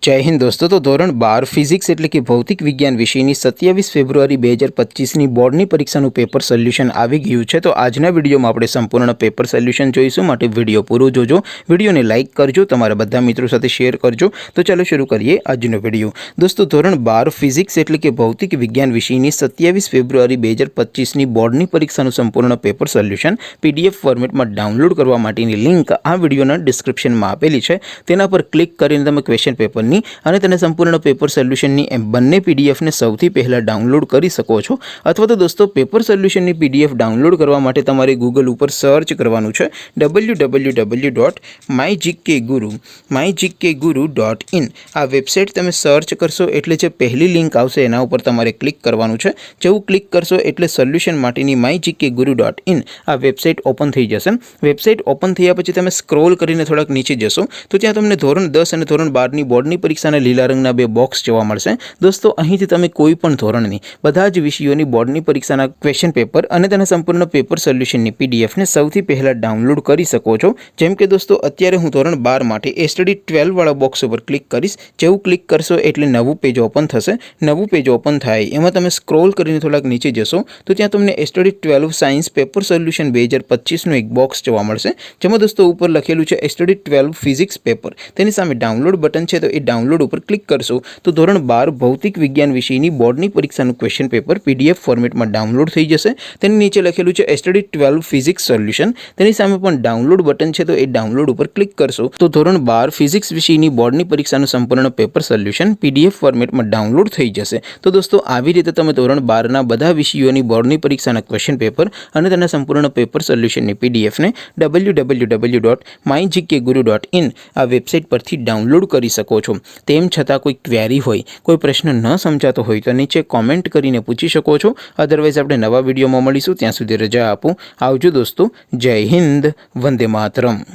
जय हिंद दोस्तों। तो धोरण 12 फिजिक्स एटले कि भौतिक विज्ञान विषयनी 27 फेब्रुआरी 2025 बोर्डनी परीक्षाનું पेपर सोल्यूशन આવી ગયું છે। તો આજના વિડીયોમાં આપણે સંપૂર્ણ પેપર સોલ્યુશન જોઈશું, માટે વિડીયો પૂરો જોજો, વિડીયોને લાઇક કરજો, તમારા બધા મિત્રો સાથે શેર કરજો। તો ચાલો શરૂ કરીએ આજનો વિડીયો। દોસ્તો ધોરણ 12 ફિઝિક્સ એટલે કે ભૌતિક વિજ્ઞાન વિષયની 27 ફેબ્રુઆરી 2025 બોર્ડની પરીક્ષાનું સંપૂર્ણ પેપર સોલ્યુશન પીડીએફ ફોર્મેટમાં ડાઉનલોડ કરવા માટેની લિંક આ વિડીયોના ડિસ્ક્રિપ્શનમાં આપેલી છે। તેના પર ક્લિક કરીને તમે ક્વેશ્ચન પેપર અને તેને સંપૂर्ण पेपर सोल्यूशननी बंने पीडीएफ ने सौथी पहला डाउनलॉड करी सको छो। अथवा तो दोस्तों पेपर सोल्यूशननी पीडीएफ डाउनलॉड करवा माटे तमारे गूगल पर सर्च करवानुं छे www.mygkguru.in। आ वेबसाइट तमे सर्च करशो एटले जे पहली लिंक आवशे एना उपर तमारे क्लिक करवानुं छे। जेवुं क्लिक करशो एटले सोल्यूशन माटेनी mygkguru.in आ वेबसाइट ओपन थई जशे। वेबसाइट ओपन थया पछी तमे स्क्रॉल करीने थोड़ाक नीचे जशो तो त्यां तमने धोरण 10 અને ધોરણ 12 ની બોર્ડની परीक्षाने लीला रंगना बे बॉक्स जोवा मळशे। दोस्तों અહીંથી તમે કોઈ પણ ધોરણની બધા જ વિષયોની બોર્ડની પરીક્ષાના ક્વેશ્ચન પેપર અને તેના સંપૂર્ણ પેપર સોલ્યુશનની પીડીએફ ને સૌથી પહેલા ડાઉનલોડ કરી શકો છો। જેમ કે દોસ્તો અત્યારે હું ધોરણ 12 માટે એસટીડી 12 વાળા બોક્સ ઉપર ક્લિક કરીશ। જેવું ક્લિક કરશો એટલે નવું પેજ ઓપન થશે। નવું પેજ ઓપન થાય એમાં તમે સ્ક્રોલ કરીને થોડાક નીચે જશો તો ત્યાં તમને એસટીડી 12 સાયન્સ પેપર સોલ્યુશન 2025 નું એક બોક્સ જોવા મળશે, જેમાં દોસ્તો ઉપર લખેલું છે એસટીડી 12 ફિઝિક્સ પેપર। તેની સામે ડાઉનલોડ બટન છે, तो ये डाउनलॉड पर क्लिक करशो तो धोरण 12 भौतिक विज्ञान विषयनी बोर्डनी परीक्षाનું क्वेश्चन पेपर पीडीएफ फॉर्मेट में डाउनलॉड थई जशे। तेनी नीचे लखेलुं छे एसटीडी 12 फिजिक्स सोल्यूशन, तेनी सामे पण डाउनलॉड बटन छे, तो ये डाउनलॉड पर क्लिक करशो तो धोरण 12 फिजिक्स विषयनी बोर्डनी परीक्षाનું संपूर्ण पेपर सोल्यूशन पीडीएफ फॉर्मेट में डाउनलॉड थई जशे। तो दोस्तों આવી રીતે તમે ધોરણ 12 ના બધા વિષયોની બોર્ડની પરીક્ષાના ક્વેશ્ચન પેપર અને તેના સંપૂર્ણ પેપર સોલ્યુશનની પીડીએફ ને www.mygkguru.in આ વેબસાઇટ પરથી ડાઉનલોડ કરી શકો છો। તેમ છતાં કોઈ ક્વેરી હોય, કોઈ પ્રશ્ન ન સમજાતો હોય તો નીચે કોમેન્ટ કરીને પૂછી શકો છો। અધરવાઇઝ આપણે નવા વિડીયોમાં મળીશું, ત્યાં સુધી રજા આપો। આવજો દોસ્તો, જય હિન્દ, વંદે માતરમ।